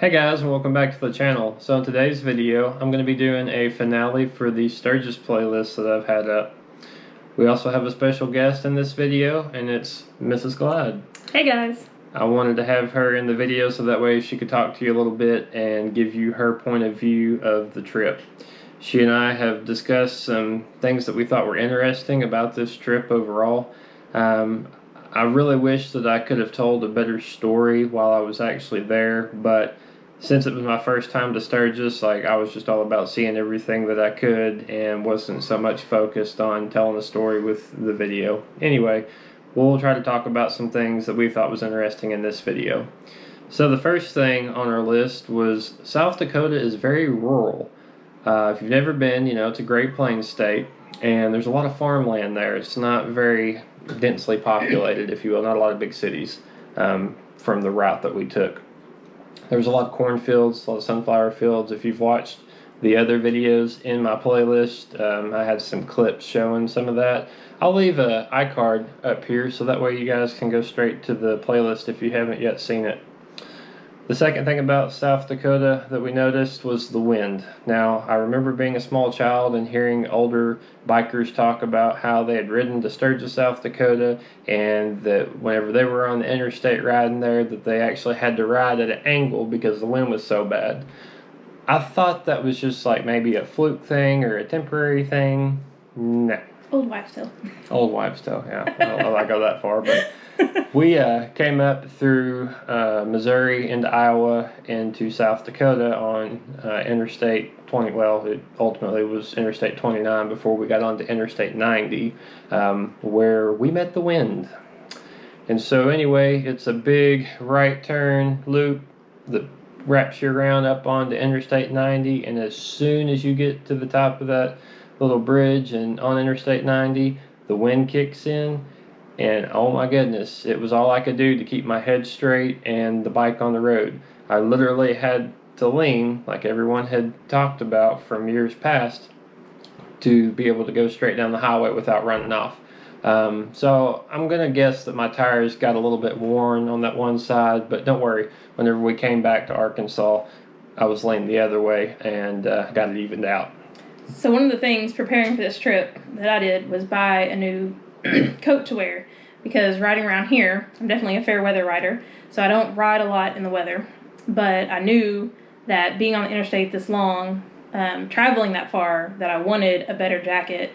Hey guys, and welcome back to the channel. So in today's video, I'm going to be doing a finale for the Sturgis playlist that I've had up. We also have a special guest in this video, and it's Mrs. Glide. Hey guys. I wanted to have her in the video so that way she could talk to you a little bit and give you her point of view of the trip. She and I have discussed some things that we thought were interesting about this trip overall. I really wish that I could have told a better story while I was actually there, but since it was my first time to Sturgis, I was just all about seeing everything that I could and wasn't so much focused on telling the story with the video. Anyway, we'll try to talk about some things that we thought was interesting in this video. So the first thing on our list was South Dakota is very rural. If you've never been, it's a Great Plains state, and there's a lot of farmland there. It's not very densely populated, if you will, not a lot of big cities from the route that we took. There was a lot of cornfields, a lot of sunflower fields. If you've watched the other videos in my playlist, I had some clips showing some of that. I'll leave an iCard up here so that way you guys can go straight to the playlist if you haven't yet seen it. The second thing about South Dakota that we noticed was the wind. Now, I remember being a small child and hearing older bikers talk about how they had ridden to Sturgis, South Dakota, and that whenever they were on the interstate riding there, that they actually had to ride at an angle because the wind was so bad. I thought that was just like maybe a fluke thing or a temporary thing. No. Old wives' tale. Old wives' tale, yeah. I don't know if I go that far, but we came up through Missouri into Iowa into South Dakota on Interstate 20. Well, it ultimately was Interstate 29 before we got onto Interstate 90, where we met the wind. And so anyway, it's a big right turn loop that wraps you around up onto Interstate 90, and as soon as you get to the top of that little bridge and on Interstate 90, the wind kicks in, and oh my goodness, it was all I could do to keep my head straight and the bike on the road. I literally had to lean, like everyone had talked about from years past, to be able to go straight down the highway without running off. So I'm going to guess that my tires got a little bit worn on that one side, but don't worry, whenever we came back to Arkansas, I was leaning the other way and got it evened out. So one of the things preparing for this trip that I did was buy a new coat to wear, because riding around here, I'm definitely a fair weather rider, so I don't ride a lot in the weather, but I knew that being on the interstate this long, traveling that far, that I wanted a better jacket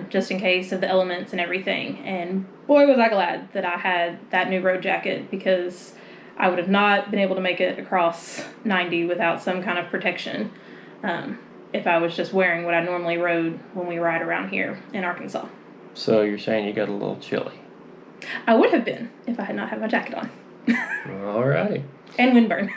just in case of the elements and everything. And boy was I glad that I had that new road jacket, because I would have not been able to make it across 90 without some kind of protection if I was just wearing what I normally rode when we ride around here in Arkansas. So you're saying you got a little chilly? I would have been if I had not had my jacket on. Alrighty. And windburn.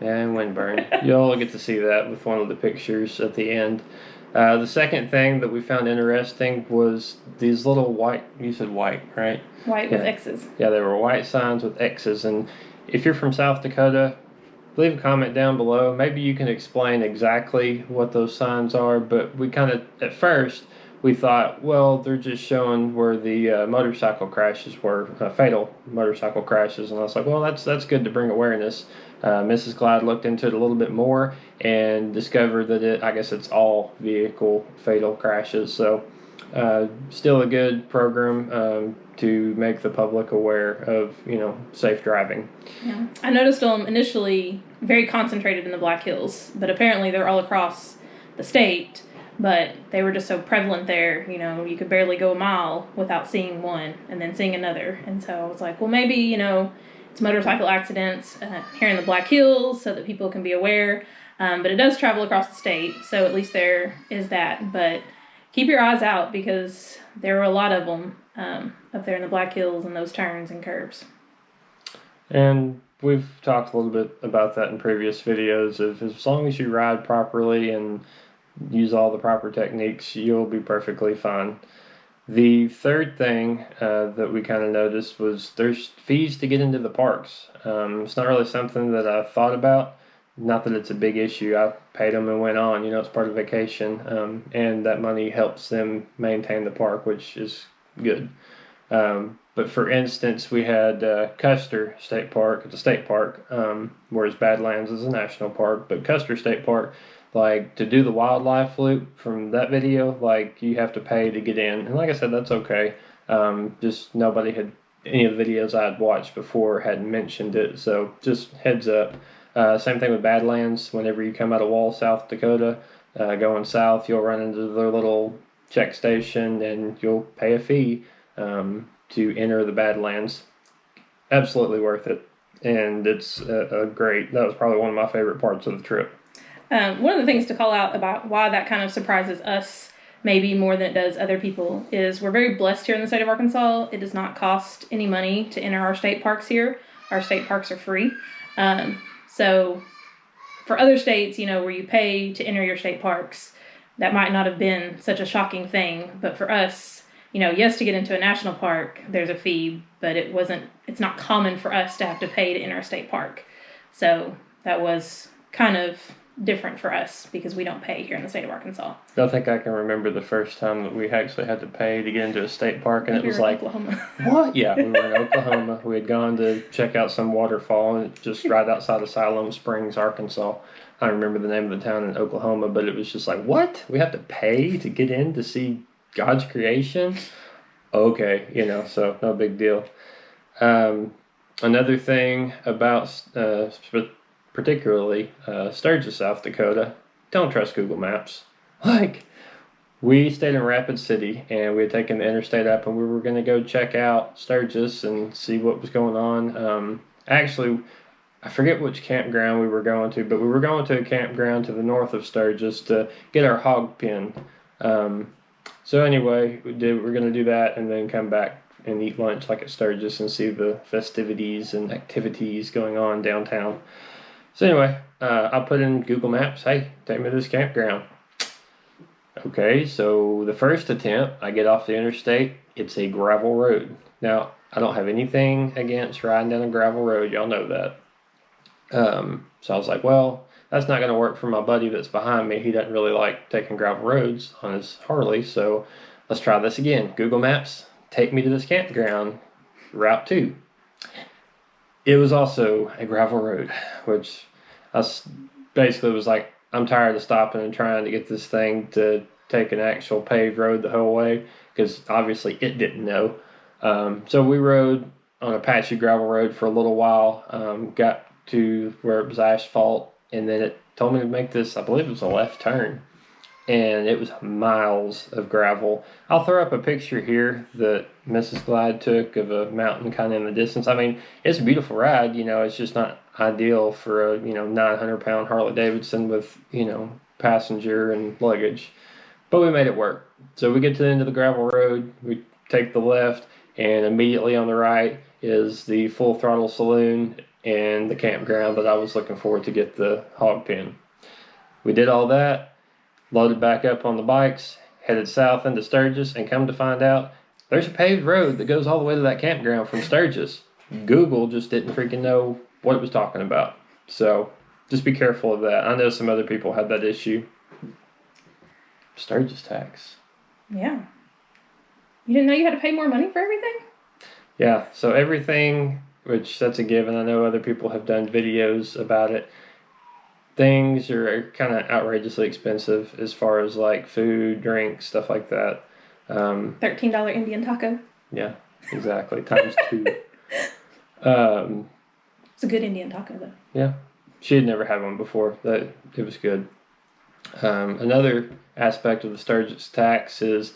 And windburn. You'll get to see that with one of the pictures at the end. The second thing that we found interesting was these little white, you said white, right? White with X's. Yeah, they were white signs with X's. And if you're from South Dakota, leave a comment down below. Maybe you can explain exactly what those signs are, but we kind of, at first, we thought, well, they're just showing where the motorcycle crashes were, fatal motorcycle crashes. And I was like, well, that's good to bring awareness. Mrs. Glide looked into it a little bit more and discovered that I guess it's all vehicle fatal crashes. So still a good program to make the public aware of, safe driving. Yeah. I noticed them initially very concentrated in the Black Hills, but apparently they're all across the state. But they were just so prevalent there, you could barely go a mile without seeing one and then seeing another. And so I was like, well, maybe, it's motorcycle accidents here in the Black Hills so that people can be aware. But it does travel across the state, so at least there is that. But keep your eyes out, because there were a lot of them up there in the Black Hills and those turns and curves. And we've talked a little bit about that in previous videos. Of as long as you ride properly and use all the proper techniques, you'll be perfectly fine. The third thing that we kind of noticed was there's fees to get into the parks. It's not really something that I thought about. Not that it's a big issue. I paid them and went on. It's part of vacation. And that money helps them maintain the park, which is good. But But for instance, we had Custer State Park. It's a state park, whereas Badlands is a national park. But Custer State Park, like to do the wildlife loop from that video, like you have to pay to get in. And like I said, that's okay. Just nobody had any of the videos I had watched before hadn't mentioned it. So just heads up. Same thing with Badlands. Whenever you come out of Wall, South Dakota, going south, you'll run into their little check station and you'll pay a fee to enter the Badlands. Absolutely worth it. And it's a great, that was probably one of my favorite parts of the trip. One of the things to call out about why that kind of surprises us maybe more than it does other people is we're very blessed here in the state of Arkansas. It does not cost any money to enter our state parks here. Our state parks are free. So for other states, where you pay to enter your state parks, that might not have been such a shocking thing. But for us, yes, to get into a national park, there's a fee, but it's not common for us to have to pay to enter a state park. So that was kind of different for us because we don't pay here in the state of Arkansas. I don't think I can remember the first time that we actually had to pay to get into a state park, and it was like, Oklahoma. What? Yeah, we were in Oklahoma. We had gone to check out some waterfall, and it's just right outside of Siloam Springs, Arkansas. I don't remember the name of the town in Oklahoma, but it was just like, what? We have to pay to get in to see God's creation? Okay, so no big deal. Another thing about particularly Sturgis, South Dakota, don't trust Google Maps. Like, we stayed in Rapid City, and we had taken the interstate up, and we were going to go check out Sturgis and see what was going on. Actually, I forget which campground we were going to, but we were going to a campground to the north of Sturgis to get our hog pen. So anyway, we're going to do that and then come back and eat lunch like at Sturgis and see the festivities and activities going on downtown. So anyway, I put in Google Maps, hey, take me to this campground. Okay, so the first attempt, I get off the interstate, it's a gravel road. Now, I don't have anything against riding down a gravel road, y'all know that. So I was like, well, that's not going to work for my buddy that's behind me. He doesn't really like taking gravel roads on his Harley, so let's try this again. Google Maps, take me to this campground, Route 2. It was also a gravel road, which I basically was like, I'm tired of stopping and trying to get this thing to take an actual paved road the whole way, because obviously it didn't know. So we rode on a patchy gravel road for a little while, got to where it was asphalt, and then it told me to make this, I believe it was a left turn, and it was miles of gravel. I'll throw up a picture here that Mrs. Glide took of a mountain kind of in the distance. I mean, it's a beautiful ride, it's just not ideal for a 900-pound Harley Davidson with passenger and luggage, but we made it work. So we get to the end of the gravel road, we take the left, and immediately on the right is the Full Throttle Saloon and the campground that I was looking for to get the hog pen. We did all that, loaded back up on the bikes, headed south into Sturgis, and come to find out there's a paved road that goes all the way to that campground from Sturgis. Google just didn't freaking know what it was talking about. So just be careful of that. I know some other people had that issue. Sturgis Tax. Yeah. You didn't know you had to pay more money for everything? Yeah, so everything, which that's a given. I know other people have done videos about it. Things are kind of outrageously expensive as far as like food, drinks, stuff like that. $13 Indian taco. Yeah, exactly. Times 2. It's a good Indian taco, though. Yeah. She had never had one before. It was good. Another aspect of the Sturgis Tax is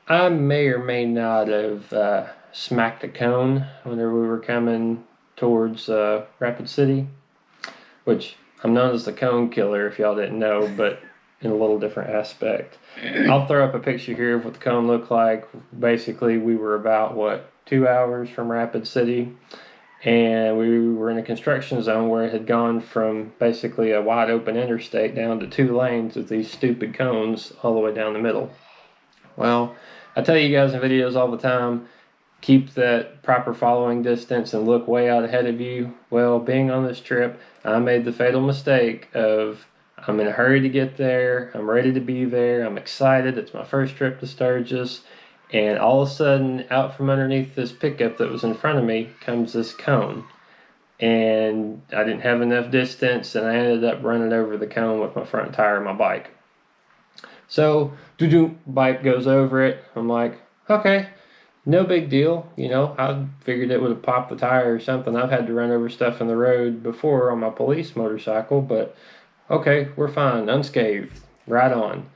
I may or may not have smacked a cone whenever we were coming towards Rapid City, which I'm known as the cone killer if y'all didn't know, but in a little different aspect. I'll throw up a picture here of what the cone looked like. Basically, we were about, 2 hours from Rapid City, and we were in a construction zone where it had gone from basically a wide open interstate down to 2 lanes with these stupid cones all the way down the middle. Well, I tell you guys in videos all the time, keep that proper following distance and look way out ahead of you. Well, being on this trip, I made the fatal mistake of I'm in a hurry to get there, I'm ready to be there, I'm excited, it's my first trip to Sturgis, And all of a sudden, out from underneath this pickup that was in front of me comes this cone. And I didn't have enough distance, and I ended up running over the cone with my front tire of my bike. So, bike goes over it. I'm like, okay, no big deal. I figured it would have popped the tire or something. I've had to run over stuff in the road before on my police motorcycle, but okay, we're fine, unscathed, right on.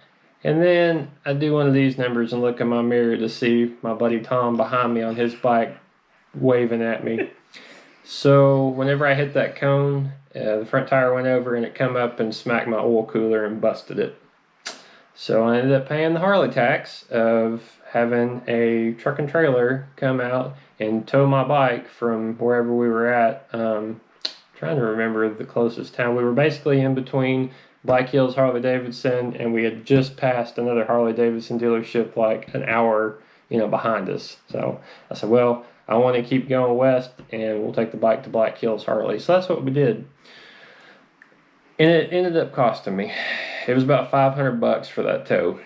And then I do one of these numbers and look in my mirror to see my buddy Tom behind me on his bike waving at me. So whenever I hit that cone, the front tire went over and it come up and smacked my oil cooler and busted it. So I ended up paying the Harley tax of having a truck and trailer come out and tow my bike from wherever we were at. Trying to remember the closest town. We were basically in between Black Hills Harley Davidson, and we had just passed another Harley Davidson dealership like an hour, behind us. So I said, well, I want to keep going west, and we'll take the bike to Black Hills Harley. So that's what we did. And it ended up costing me. It was about $500 for that tow.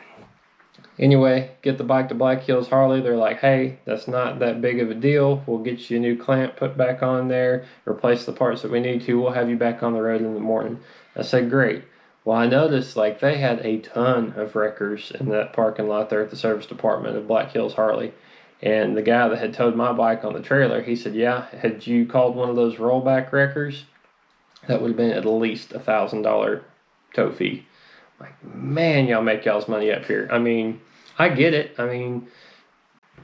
Anyway, get the bike to Black Hills Harley. They're like, hey, that's not that big of a deal. We'll get you a new clamp put back on there, replace the parts that we need to. We'll have you back on the road in the morning. I said, great. Well, I noticed like they had a ton of wreckers in that parking lot there at the service department of Black Hills Harley. And the guy that had towed my bike on the trailer, he said, yeah, had you called one of those rollback wreckers, that would have been at least $1,000 tow fee. Like, man, y'all make y'all's money up here. I mean, I get it. I mean,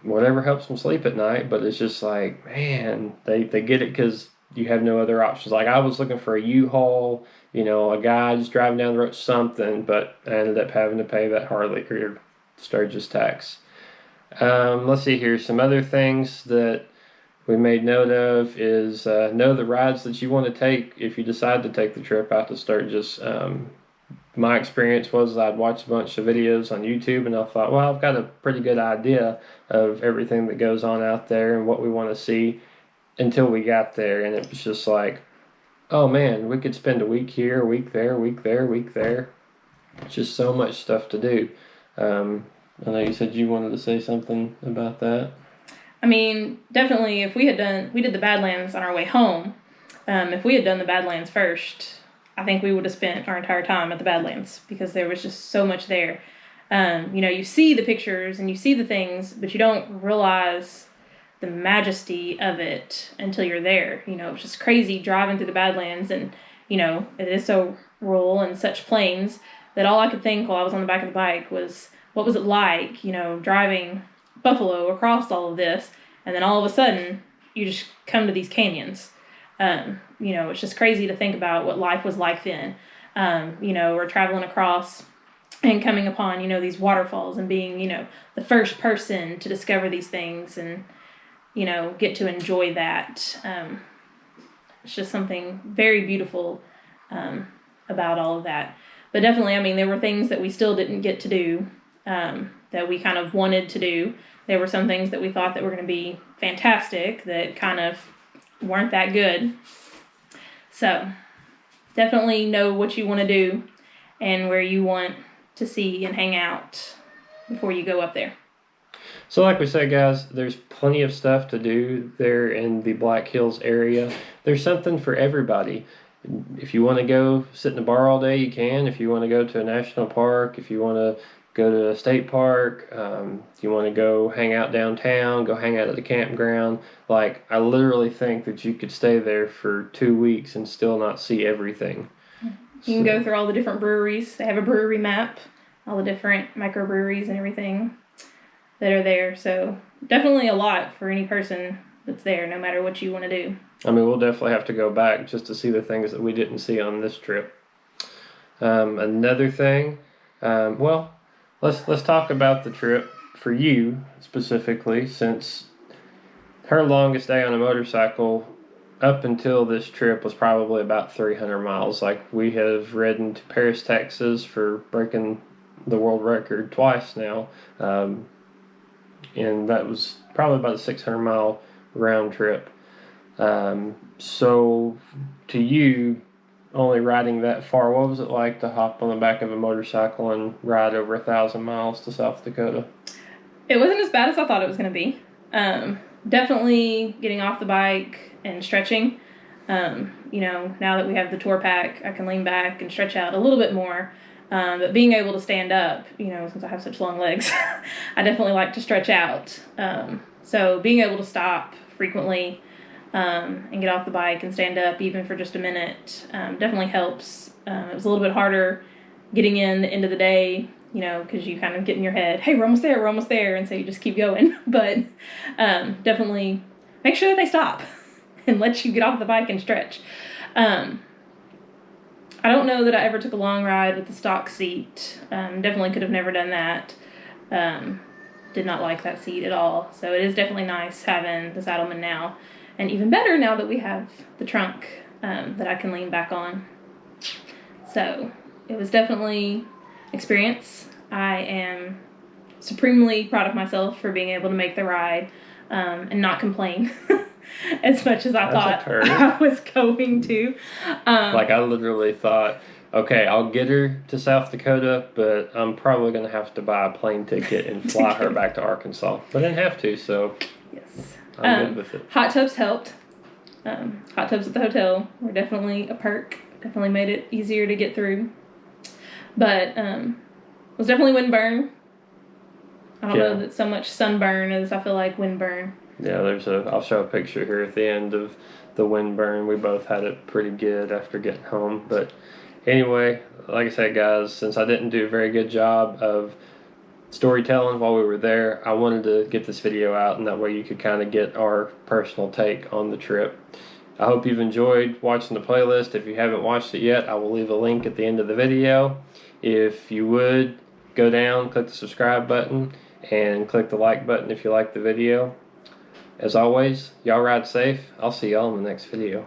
whatever helps them sleep at night, but it's just like, man, they get it because you have no other options. Like, I was looking for a U-Haul, a guy just driving down the road, something, but I ended up having to pay that Harley or Sturgis tax. Let's see here. Some other things that we made note of is know the rides that you want to take if you decide to take the trip out to Sturgis. My experience was I'd watched a bunch of videos on YouTube and I thought, well, I've got a pretty good idea of everything that goes on out there and what we want to see until we got there. And it was just like, oh man, we could spend a week here, a week there, a week there, a week there. It's just so much stuff to do. I know you said you wanted to say something about that. I mean, definitely if we did the Badlands on our way home, if we had done the Badlands first, I think we would have spent our entire time at the Badlands because there was just so much there. You see the pictures and you see the things, but you don't realize the majesty of it until you're there. It's just crazy driving through the Badlands and, it is so rural and such plains that all I could think while I was on the back of the bike was, what was it like, driving buffalo across all of this, and then all of a sudden you just come to these canyons. It's just crazy to think about what life was like then. We're traveling across and coming upon, these waterfalls and being, the first person to discover these things and, get to enjoy that. It's just something very beautiful about all of that. But definitely, I mean, there were things that we still didn't get to do that we kind of wanted to do. There were some things that we thought that were going to be fantastic that kind of weren't that good. So definitely know what you want to do and where you want to see and hang out before you go up there. So like we said, guys, there's plenty of stuff to do there in the Black Hills area. There's something for everybody. If you want to go sit in a bar all day, you can. If you want to go to a national park, if you want to go to a state park, if you want to go hang out downtown, go hang out at the campground. Like, I literally think that you could stay there for 2 weeks and still not see everything. You can go through all the different breweries. They have a brewery map, all the different microbreweries and everything that are there. So definitely a lot for any person that's there, no matter what you want to do. I mean, we'll definitely have to go back just to see the things that we didn't see on this trip. Another thing, let's talk about the trip for you specifically, since her longest day on a motorcycle up until this trip was probably about 300 miles. Like, we have ridden to Paris, Texas for breaking the world record twice now. And that was probably about a 600-mile round trip. So to you, only riding that far, what was it like to hop on the back of a motorcycle and ride over 1,000 miles to South Dakota? It wasn't as bad as I thought it was going to be. Definitely getting off the bike and stretching. You know, now that we have the tour pack, I can lean back and stretch out a little bit more. But being able to stand up, you know, since I have such long legs, I definitely like to stretch out. So being able to stop frequently and get off the bike and stand up even for just a minute definitely helps. It was a little bit harder getting in the end of the day, you know, because you kind of get in your head, hey, we're almost there, and so you just keep going. But definitely make sure that they stop and let you get off the bike and stretch. I don't know that I ever took a long ride with the stock seat. Definitely could have never done that. Did not like that seat at all. So it is definitely nice having the Saddleman now. And even better now that we have the trunk that I can lean back on. So it was definitely experience. I am supremely proud of myself for being able to make the ride and not complain as much as I thought I was going to. Like, I literally thought, okay, I'll get her to South Dakota, but I'm probably going to have to buy a plane ticket and fly her back to Arkansas. But I didn't have to, so yes. I'm good with it. Hot tubs helped. Hot tubs at the hotel were definitely a perk. Definitely made it easier to get through. But was definitely windburn. I don't know that so much sunburn as I feel like windburn. Yeah, I'll show a picture here at the end of the windburn. We both had it pretty good after getting home. But anyway, like I said, guys, since I didn't do a very good job of storytelling while we were there, I wanted to get this video out, and that way you could kind of get our personal take on the trip. I hope you've enjoyed watching the playlist. If you haven't watched it yet, I will leave a link at the end of the video. If you would, go down, click the subscribe button, and click the like button if you like the video. As always, y'all ride safe. I'll see y'all in the next video.